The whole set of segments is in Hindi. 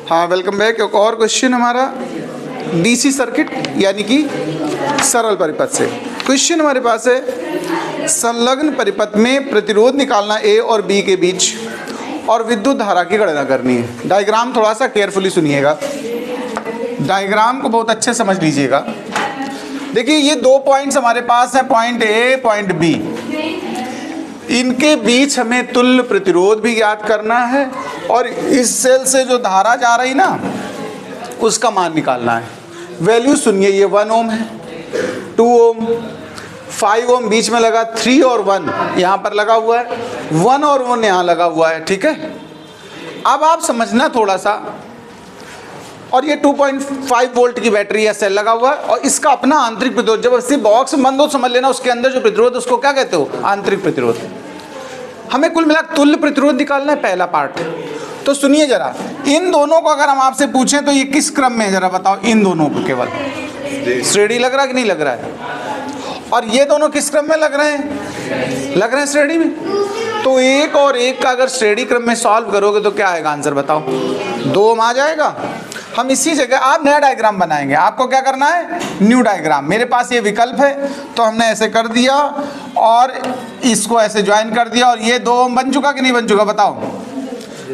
हाँ वेलकम बैक। एक और क्वेश्चन हमारा डीसी सर्किट यानी कि सरल परिपथ से। क्वेश्चन हमारे पास है संलग्न परिपथ में प्रतिरोध निकालना ए और बी के बीच और विद्युत धारा की गणना करनी है। डायग्राम थोड़ा सा केयरफुली सुनिएगा, डायग्राम को बहुत अच्छे समझ लीजिएगा। देखिए ये दो पॉइंट्स हमारे पास हैं, पॉइंट ए पॉइंट बी। इनके बीच हमें तुल्य प्रतिरोध भी ज्ञात करना है और इस सेल से जो धारा जा रही ना उसका मान निकालना है। वैल्यू सुनिए, ये 1 ओम है, 2 ओम, 5 ओम बीच में लगा, 3 और 1 यहाँ पर लगा हुआ है, 1 और 1 यहाँ लगा हुआ है। ठीक है, अब आप समझना थोड़ा सा। और ये 2.5 वोल्ट की बैटरी या सेल लगा हुआ है और इसका अपना आंतरिक प्रतिरोध, जब इसी बॉक्स बंद हो समझ लेना उसके अंदर जो प्रतिरोध उसको क्या कहते हो, आंतरिक प्रतिरोध। हमें कुल मिला तुल्य प्रतिरोध निकालना है, पहला पार्ट। तो सुनिए जरा, इन दोनों को अगर हम आपसे पूछें तो ये किस क्रम में है जरा बताओ। इन दोनों को केवल श्रेणी लग रहा है कि नहीं लग रहा है? और ये दोनों किस क्रम में लग रहे हैं? लग रहे हैं श्रेणी में। तो एक और एक का अगर श्रेणी क्रम में सॉल्व करोगे तो क्या आएगा आंसर बताओ? 2 ओम आ जाएगा। हम इसी जगह आप नया डायग्राम बनाएंगे। आपको क्या करना है? New diagram. मेरे पास ये विकल्प है तो हमने ऐसे कर दिया और इसको ऐसे ज्वाइन कर दिया और ये 2 ओम बन चुका कि नहीं बन चुका बताओ?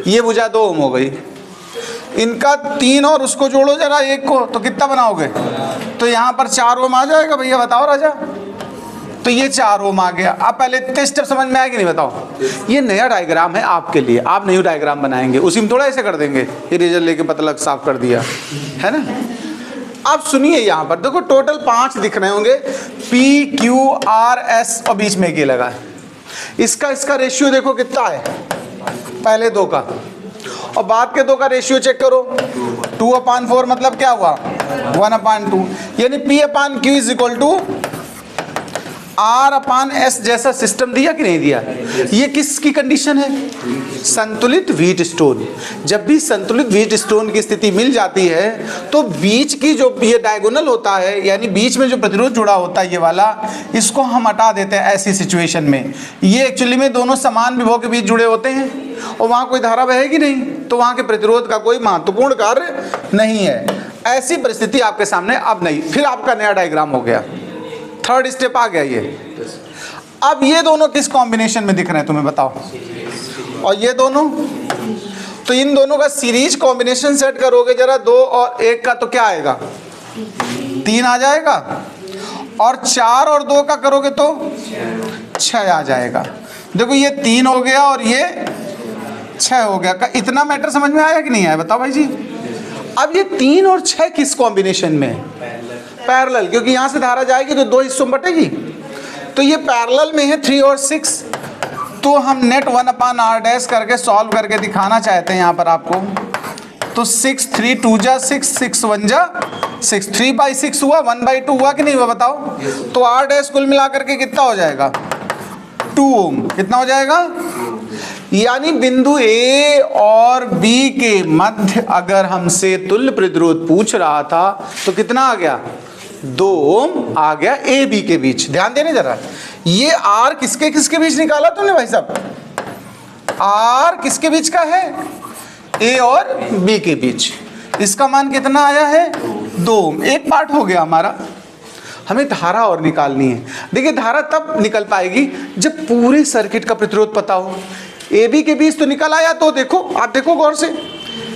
ये भुजा 2 ओम हो गई। इनका 3 और उसको जोड़ो जरा एक को, तो कितना बनाओगे? तो यहाँ पर 4 ओम आ जाएगा भैया, बताओ राजा। तो ये 4 ओम आ गया। अब पहले इतने स्टेप समझ में आया कि नहीं बताओ? ये नया डायग्राम है आपके लिए, आप न्यू डायग्राम बनाएंगे, उसी में थोड़ा ऐसे कर देंगे। ये रिजल्ट लेके पता लग साफ कर दिया है ना। अब सुनिए, यहाँ पर देखो टोटल 5 दिख रहे होंगे, पी क्यू आर एस और बीच में ये लगा है। इसका रेशियो देखो कितना है, पहले 2 का और बाद के 2 का रेशियो चेक करो। 2/4 मतलब क्या हुआ? 1/2। यानी P/Q is equal to R/S जैसा सिस्टम दिया कि नहीं दिया? ये किसकी कंडीशन है? संतुलित व्हीट स्टोन। जब भी संतुलित व्हीट स्टोन की स्थिति मिल जाती है तो बीच की जो ये डायगोनल होता है यानी बीच में जो प्रतिरोध जुड़ा होता है ये वाला, इसको हम हटा देते हैं ऐसी सिचुएशन में। ये एक्चुअली में दोनों समान विभव के बीच जुड़े होते हैं और वहाँ कोई धारा बहेगी नहीं, तो वहाँ के प्रतिरोध का कोई महत्वपूर्ण कार्य नहीं है। ऐसी परिस्थिति आपके सामने अब नहीं। फिर आपका नया डायग्राम हो गया, 3rd स्टेप आ गया ये। अब ये दोनों किस कॉम्बिनेशन में दिख रहे हैं तुम्हें बताओ? और ये दोनों, तो इन दोनों का सीरीज कॉम्बिनेशन सेट करोगे जरा 2 और 1 का, तो क्या आएगा? 3 आ जाएगा। और 4 और 2 का करोगे तो 6 आ जाएगा। देखो ये 3 हो गया और ये 6 हो गया। का इतना मैटर समझ में आया कि नहीं आया बताओ भाई जी? अब ये 3 और 6 किस कॉम्बिनेशन में है? पैरेलल, क्योंकि यहाँ से धारा जाएगी तो 2 हिस्सों में बटेगी, तो ये पैरेलल में है 3 और 6। तो हम नेट 1/r' करके सॉल्व करके दिखाना चाहते हैं यहाँ पर आपको। तो 6 3 2 जा 6 6 1 जा 6, 3/6 हुआ, 1/2 हुआ कि नहीं हुआ बताओ? तो r' कुल मिला करके कितना हो जाएगा? 2 ओम। कितना हो जाएगा? यानी बिंदु ए और बी के मध्य अगर हमसे तुल्य प्रतिरोध पूछ रहा था तो कितना आ गया? 2 ओम आ गया ए बी के बीच। ध्यान देने जरा, ये आर किसके किसके बीच निकाला तुमने भाई साहब? आर किसके बीच का है? ए और बी के बीच। इसका मान कितना आया है? 2 ओम। एक पार्ट हो गया हमारा। हमें धारा और निकालनी है। देखिए धारा तब निकल पाएगी जब पूरे सर्किट का प्रतिरोध पता हो। ए बी के बीच तो निकल आया, तो देखो आप देखो गौर से,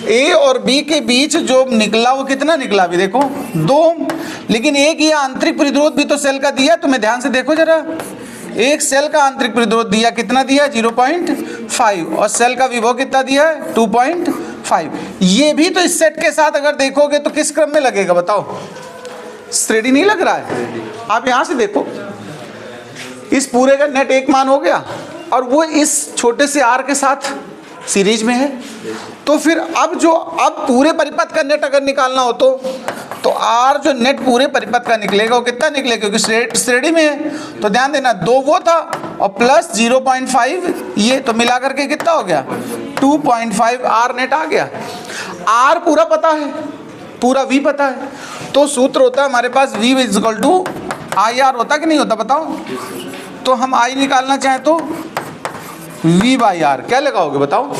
ए और बी के बीच जो निकला वो कितना निकला अभी देखो? 2 ओम। लेकिन एक ये आंतरिक प्रतिरोध भी तो सेल का दिया, तुम्हें ध्यान से देखो जरा। एक सेल का आंतरिक प्रतिरोध दिया, कितना दिया? 0.5। और सेल का विभव कितना दिया है? 2.5। ये भी तो इस सेट के साथ अगर देखोगे तो किस क्रम में लगेगा बताओ? श्रेणी नहीं लग रहा है। आप यहाँ से देखो, इस पूरे का नेट 1 मान हो गया और वो इस छोटे से आर के साथ सीरीज में है। तो फिर अब पूरे परिपथ का नेट अगर निकालना हो तो आर जो नेट पूरे परिपथ का निकलेगा वो कितना निकलेगा? क्योंकि श्रेणी में है। तो ध्यान देना, 2 वो था और प्लस 0.5 ये, तो मिला करके कितना हो गया? 2.5 आर नेट आ गया। आर पूरा पता है, पूरा वी पता है, तो सूत्र होता है हमारे पास V is equal to IR होता कि नहीं होता बताओ? तो हम I निकालना चाहें तो V/R क्या लगाओगे बताओ?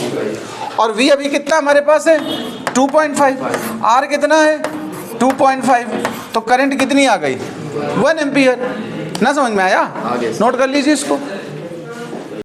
और V अभी कितना हमारे पास है? 2.5, आर कितना है 2.5, तो करंट कितनी आ गई 1 एम्पियर। ना समझ में आया? नोट कर लीजिए इसको।